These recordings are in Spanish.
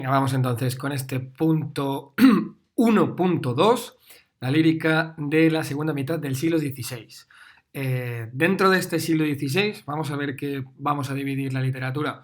Vamos entonces con este punto 1.2, la lírica de la segunda mitad del siglo XVI. Dentro de este siglo XVI vamos a ver que vamos a dividir la literatura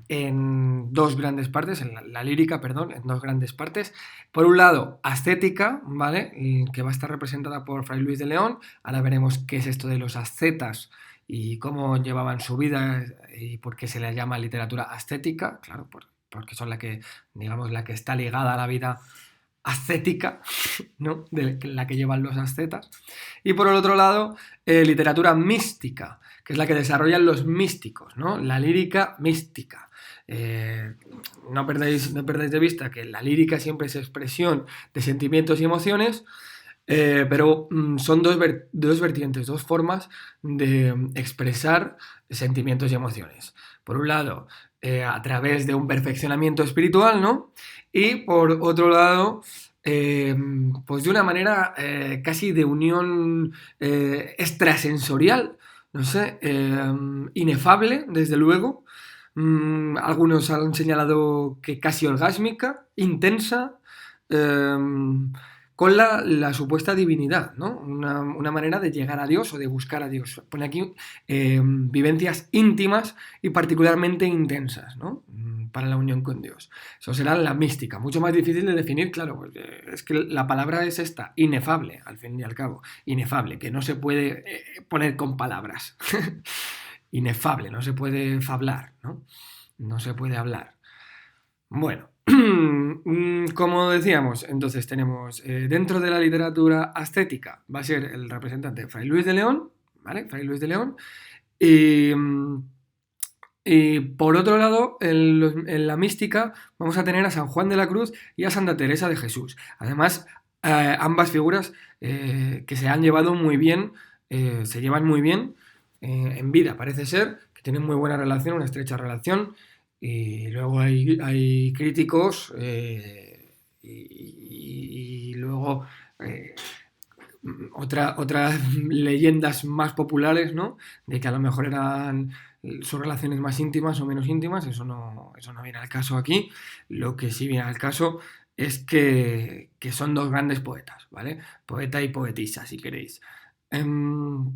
en dos grandes partes, en la lírica, perdón, en dos grandes partes. Por un lado, ascética, ¿vale? Que va a estar representada por Fray Luis de León. Ahora veremos qué es esto de los ascetas y cómo llevaban su vida y por qué se les llama literatura ascética, claro, porque son la que, digamos, la que está ligada a la vida ascética, ¿no? De la que llevan los ascetas. Y por el otro lado, literatura mística, que es la que desarrollan los místicos, ¿no? La lírica mística. No perdáis de vista que la lírica siempre es expresión de sentimientos y emociones, pero son dos vertientes, dos formas de expresar sentimientos y emociones. Por un lado, a través de un perfeccionamiento espiritual, ¿no? Y por otro lado, pues de una manera casi de unión extrasensorial, no sé, inefable, desde luego. Algunos han señalado que casi orgásmica, intensa, eh, con la supuesta divinidad, ¿no? Una manera de llegar a Dios o de buscar a Dios. Pone aquí vivencias íntimas y particularmente intensas, ¿no? Para la unión con Dios. Eso será la mística, mucho más difícil de definir, claro, porque es que la palabra es esta, inefable, al fin y al cabo, inefable, que no se puede poner con palabras. Inefable, no se puede fablar, ¿no? No se puede hablar. Bueno, como decíamos, entonces tenemos dentro de la literatura ascética, va a ser el representante Fray Luis de León, ¿vale? Fray Luis de León. Y, y por otro lado, en la mística vamos a tener a San Juan de la Cruz y a Santa Teresa de Jesús. Además, ambas figuras que se han llevado muy bien, se llevan muy bien en vida, parece ser, que tienen muy buena relación, una estrecha relación. Y luego hay críticos y luego eh, otras leyendas más populares, ¿no? De que a lo mejor eran sus relaciones más íntimas o menos íntimas, eso no viene al caso aquí. Lo que sí viene al caso es que son dos grandes poetas, ¿vale? Poeta y poetisa, si queréis. Em,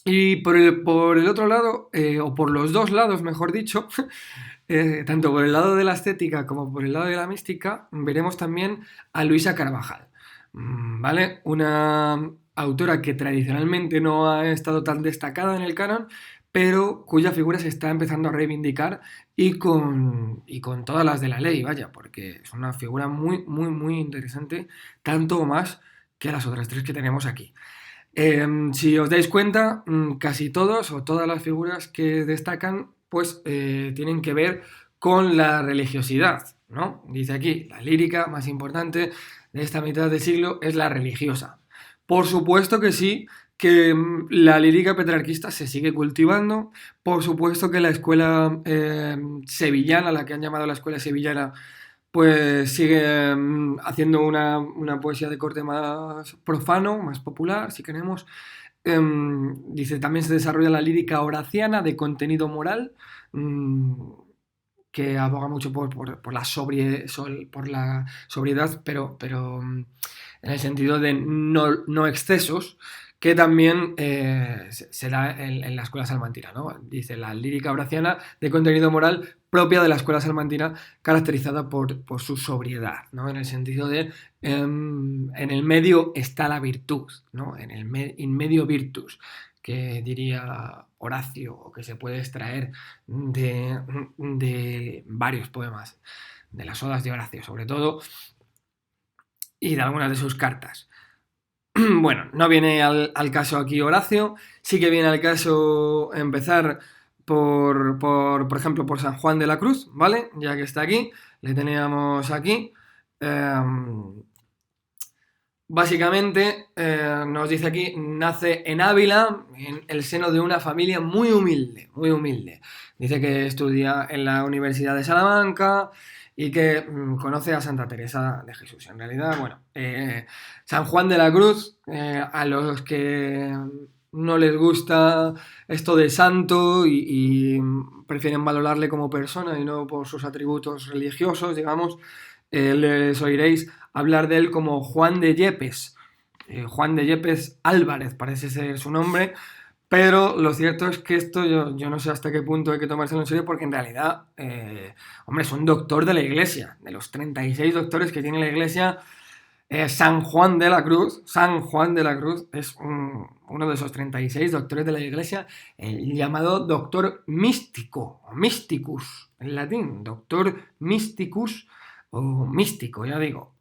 y por el otro lado, o por los dos lados, mejor dicho, tanto por el lado de la estética como por el lado de la mística, veremos también a Luisa Carvajal, ¿vale? Una autora que tradicionalmente no ha estado tan destacada en el canon, pero cuya figura se está empezando a reivindicar y con todas las de la ley, vaya, porque es una figura muy, muy, muy interesante, tanto o más que las otras tres que tenemos aquí. Si os dais cuenta, casi todos o todas las figuras que destacan, pues tienen que ver con la religiosidad, ¿no? Dice aquí, la lírica más importante de esta mitad del siglo es la religiosa. Por supuesto que sí, que la lírica petrarquista se sigue cultivando, por supuesto que la escuela sevillana, la que han llamado la escuela sevillana, pues sigue haciendo una poesía de corte más profano, más popular, si queremos. Dice, también se desarrolla la lírica horaciana de contenido moral, que aboga mucho por por la sobriedad, pero en el sentido de no excesos, que también se da en la escuela salmantina, ¿no? Dice la lírica horaciana de contenido moral propia de la escuela salmantina, caracterizada por su sobriedad, ¿no? En el sentido de en el medio está la virtud, ¿no? In medio virtus, que diría Horacio, o que se puede extraer de varios poemas, de las odas de Horacio sobre todo, y de algunas de sus cartas. Bueno, no viene al caso aquí Horacio, sí que viene al caso empezar por ejemplo, por San Juan de la Cruz, ¿vale? Ya que está aquí, le teníamos aquí. Básicamente, nos dice aquí, nace en Ávila, en el seno de una familia muy humilde, muy humilde. Dice que estudia en la Universidad de Salamanca y que conoce a Santa Teresa de Jesús. En realidad, bueno, San Juan de la Cruz, a los que no les gusta esto de santo y prefieren valorarle como persona y no por sus atributos religiosos, digamos, les oiréis hablar de él como Juan de Yepes. Juan de Yepes Álvarez parece ser su nombre, pero lo cierto es que esto yo no sé hasta qué punto hay que tomárselo en serio porque en realidad, hombre, es un doctor de la Iglesia. De los 36 doctores que tiene la Iglesia, San Juan de la Cruz, San Juan de la Cruz es uno de esos 36 doctores de la Iglesia, el llamado doctor místico, o mysticus en latín, doctor mysticus o místico, ya digo.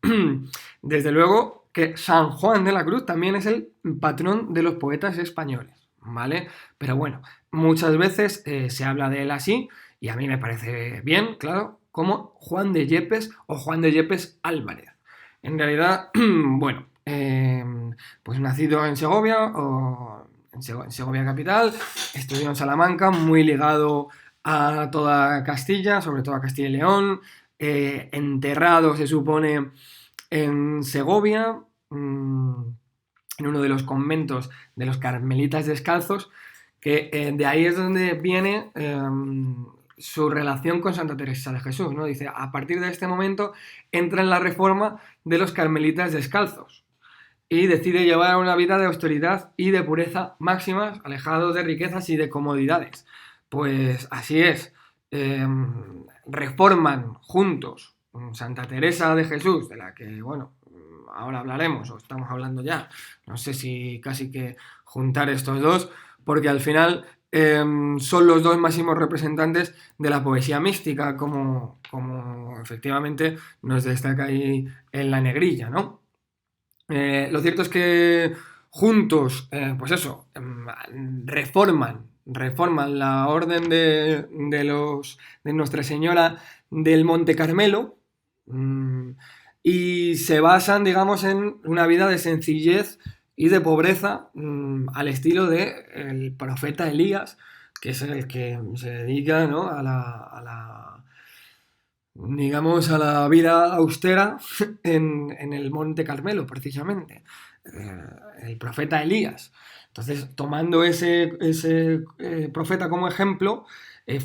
Desde luego que San Juan de la Cruz también es el patrón de los poetas españoles. ¿Vale? Pero bueno, muchas veces se habla de él así y a mí me parece bien, claro, como Juan de Yepes o Juan de Yepes Álvarez. En realidad, bueno, pues nacido en Segovia o en Segovia capital, estudió en Salamanca, muy ligado a toda Castilla, sobre todo a Castilla y León, enterrado se supone en Segovia, en uno de los conventos de los carmelitas descalzos, que de ahí es donde viene su relación con Santa Teresa de Jesús, ¿no? Dice, a partir de este momento entra en la reforma de los carmelitas descalzos y decide llevar una vida de austeridad y de pureza máximas, alejados de riquezas y de comodidades. Pues así es, reforman juntos Santa Teresa de Jesús, de la que, bueno, ahora hablaremos, o estamos hablando ya, no sé si casi que juntar estos dos, porque al final son los dos máximos representantes de la poesía mística, como efectivamente nos destaca ahí en la negrilla, ¿no? Lo cierto es que juntos, pues eso, reforman la orden de Nuestra Señora del Monte Carmelo, y se basan, digamos, en una vida de sencillez y de pobreza, al estilo de el profeta Elías, que es el que se dedica, ¿no?, digamos, a la vida austera en el Monte Carmelo, precisamente. El profeta Elías. Entonces, tomando ese profeta como ejemplo,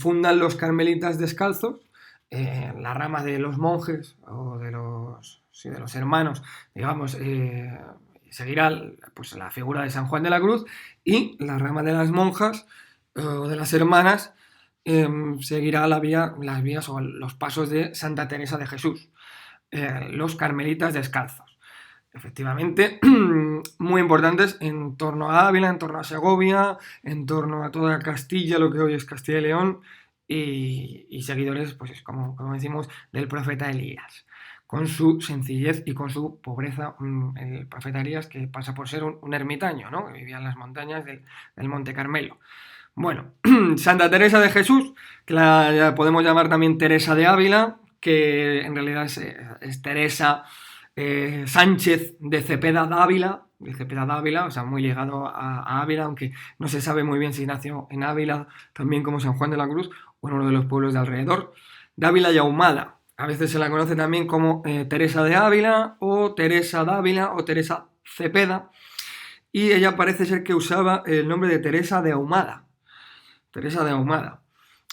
fundan los carmelitas descalzos, la rama de los monjes o de los hermanos, digamos, seguirá pues, la figura de San Juan de la Cruz, y la rama de las monjas o de las hermanas seguirá las vías o los pasos de Santa Teresa de Jesús, los carmelitas descalzos. Efectivamente, muy importantes en torno a Ávila, en torno a Segovia, en torno a toda Castilla, lo que hoy es Castilla y León, y seguidores, pues como decimos, del profeta Elías, con su sencillez y con su pobreza. El profeta Elías, que pasa por ser un ermitaño, ¿no?, que vivía en las montañas del Monte Carmelo. Bueno, Santa Teresa de Jesús, que la podemos llamar también Teresa de Ávila, que en realidad es Teresa Sánchez de Cepeda Dávila, o sea, muy llegado a Ávila, aunque no se sabe muy bien si nació en Ávila, también como San Juan de la Cruz, o en uno de los pueblos de alrededor. Dávila y Ahumada. A veces se la conoce también como Teresa de Ávila, o Teresa Dávila, o Teresa Cepeda, y ella parece ser que usaba el nombre de Teresa de Ahumada. Teresa de Ahumada,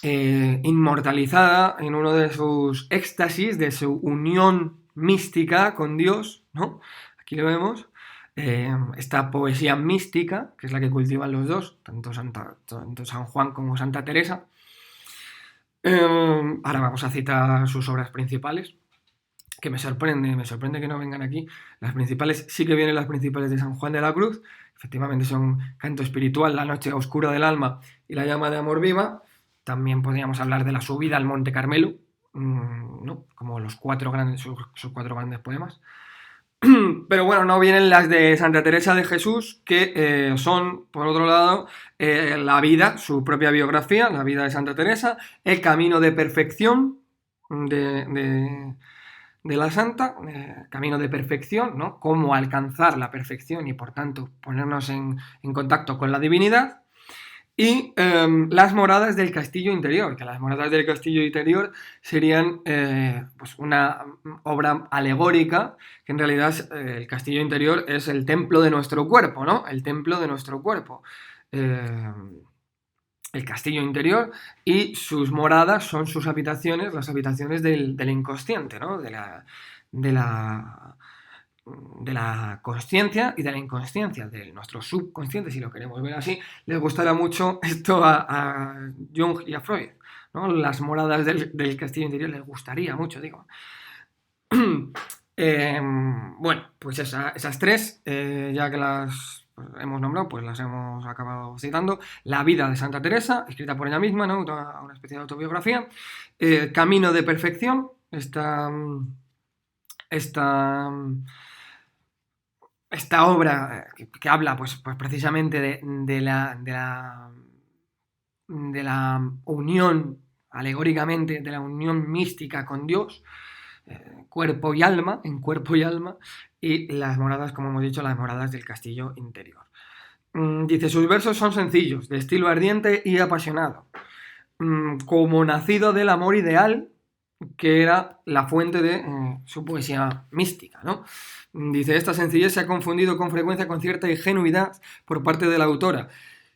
inmortalizada en uno de sus éxtasis, de su unión mística con Dios, ¿no? Aquí lo vemos, esta poesía mística, que es la que cultivan los dos, tanto San Juan como Santa Teresa. Ahora vamos a citar sus obras principales, que me sorprende que no vengan aquí. Las principales, sí que vienen las principales de San Juan de la Cruz, efectivamente son Canto Espiritual, La Noche Oscura del Alma y La Llama de Amor Viva. También podríamos hablar de la subida al Monte Carmelo, ¿no?, como sus cuatro grandes poemas. Pero bueno, no vienen las de Santa Teresa de Jesús, que son, por otro lado, la vida, su propia biografía, la vida de Santa Teresa, el camino de perfección de la santa, camino de perfección, ¿no?, cómo alcanzar la perfección y por tanto ponernos en contacto con la divinidad, Y las moradas del castillo interior, que las moradas del castillo interior serían pues una obra alegórica, que en realidad el castillo interior es el templo de nuestro cuerpo, ¿no? El templo de nuestro cuerpo. Eh, el castillo interior, y sus moradas son sus habitaciones, las habitaciones del inconsciente, ¿no? De la, de la consciencia y de la inconsciencia, de nuestro subconsciente, si lo queremos ver así. Les gustará mucho esto a Jung y a Freud, ¿no? Las moradas del castillo interior les gustaría mucho, digo. Bueno, pues esas tres, ya que las hemos nombrado, pues las hemos acabado citando. La vida de Santa Teresa, escrita por ella misma, ¿no? Una especie de autobiografía. Camino de perfección, esta, esta obra que habla pues precisamente de la unión, alegóricamente, de la unión mística con Dios, cuerpo y alma, en cuerpo y alma, y las moradas, como hemos dicho, las moradas del castillo interior. Dice, sus versos son sencillos, de estilo ardiente y apasionado, como nacido del amor ideal, que era la fuente de su poesía mística, ¿no? Dice, esta sencillez se ha confundido con frecuencia con cierta ingenuidad por parte de la autora,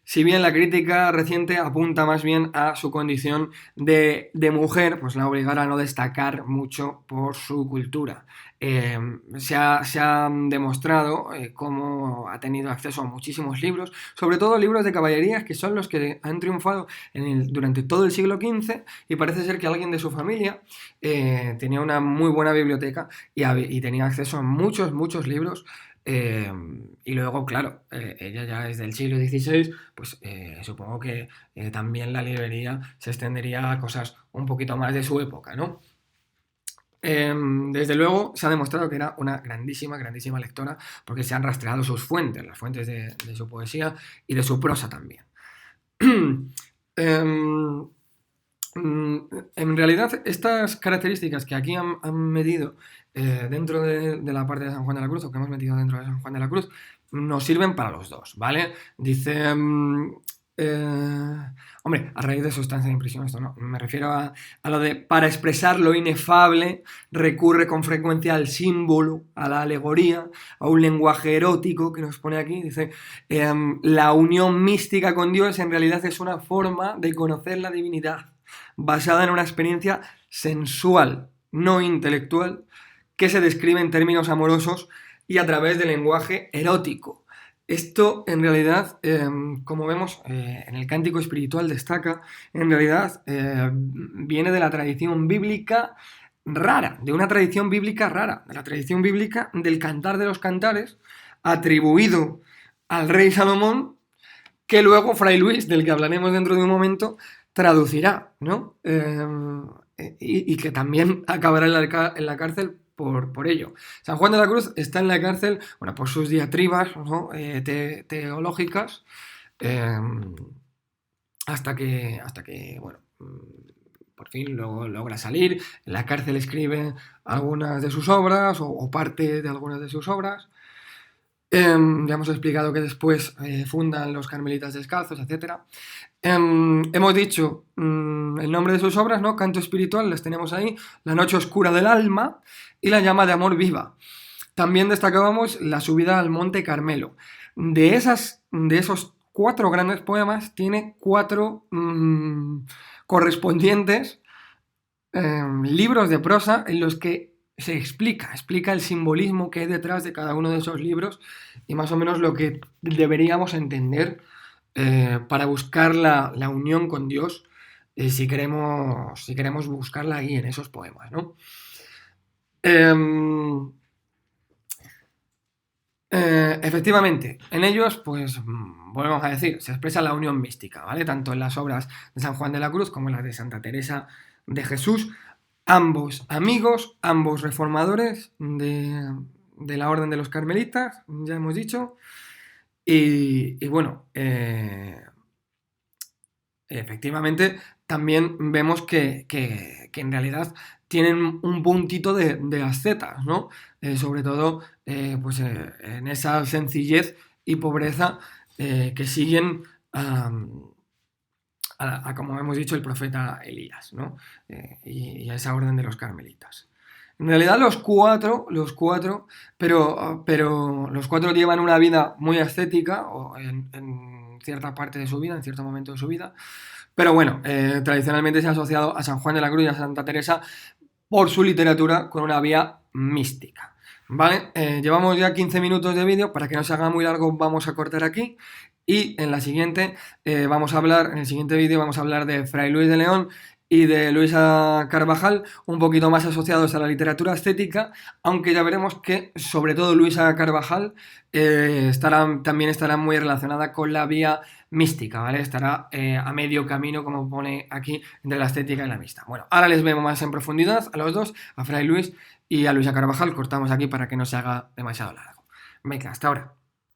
si bien la crítica reciente apunta más bien a su condición de mujer, pues la obligara a no destacar mucho por su cultura. Se ha demostrado cómo ha tenido acceso a muchísimos libros, sobre todo libros de caballerías, que son los que han triunfado durante todo el siglo XV, y parece ser que alguien de su familia tenía una muy buena biblioteca y tenía acceso a muchos, muchos libros. Y luego, claro, ella ya es del siglo XVI, pues supongo que también la librería se extendería a cosas un poquito más de su época, ¿no? Desde luego se ha demostrado que era una grandísima, grandísima lectora, porque se han rastreado sus fuentes, las fuentes de su poesía y de su prosa también. Em, en realidad, estas características que aquí han medido dentro de la parte de San Juan de la Cruz, o que hemos metido dentro de San Juan de la Cruz, nos sirven para los dos, ¿vale? Dice, hombre, a raíz de sustancia de impresión, esto no, me refiero a lo de, para expresar lo inefable, recurre con frecuencia al símbolo, a la alegoría, a un lenguaje erótico que nos pone aquí, dice, la unión mística con Dios en realidad es una forma de conocer la divinidad, basada en una experiencia sensual, no intelectual, que se describe en términos amorosos y a través del lenguaje erótico. Esto, en realidad, como vemos, en el cántico espiritual destaca, en realidad viene de la tradición bíblica rara, de una tradición bíblica rara, de la tradición bíblica del Cantar de los Cantares, atribuido al rey Salomón, que luego Fray Luis, del que hablaremos dentro de un momento, traducirá, ¿no? Y que también acabará en la cárcel por ello. San Juan de la Cruz está en la cárcel, bueno, por sus diatribas, ¿no? Teológicas, eh, hasta que bueno, por fin luego logra salir. En la cárcel escribe algunas de sus obras o parte de algunas de sus obras. Ya hemos explicado que después fundan los Carmelitas Descalzos, etc. Hemos dicho el nombre de sus obras, ¿no? Canto espiritual, las tenemos ahí, La noche oscura del alma y La llama de amor viva. También destacábamos La subida al Monte Carmelo. De esos 4 grandes poemas, tiene 4 correspondientes libros de prosa en los que se explica el simbolismo que hay detrás de cada uno de esos libros y más o menos lo que deberíamos entender para buscar la unión con Dios, si queremos buscarla ahí en esos poemas, ¿no? Efectivamente, en ellos, pues, volvemos a decir, se expresa la unión mística, ¿vale? Tanto en las obras de San Juan de la Cruz como en las de Santa Teresa de Jesús, ambos amigos, ambos reformadores de la Orden de los Carmelitas, ya hemos dicho, y bueno, efectivamente también vemos que en realidad tienen un puntito de ascetas, ¿no? Sobre todo pues, en esa sencillez y pobreza que siguen como hemos dicho, el profeta Elías, ¿no? Y a esa orden de los carmelitas. En realidad pero los cuatro llevan una vida muy ascética o en cierta parte de su vida, en cierto momento de su vida. Pero bueno, tradicionalmente se ha asociado a San Juan de la Cruz y a Santa Teresa por su literatura con una vía mística. ¿Vale? Llevamos ya 15 minutos de vídeo, para que no se haga muy largo vamos a cortar aquí y en el siguiente vídeo vamos a hablar de Fray Luis de León y de Luisa Carvajal, un poquito más asociados a la literatura estética, aunque ya veremos que sobre todo Luisa Carvajal también estará muy relacionada con la vía mística, ¿vale? Estará a medio camino, como pone aquí, entre la estética y la mixta. Bueno, ahora les vemos más en profundidad a los dos, a Fray Luis y a Luisa Carvajal. Cortamos aquí para que no se haga demasiado largo. Venga, hasta ahora.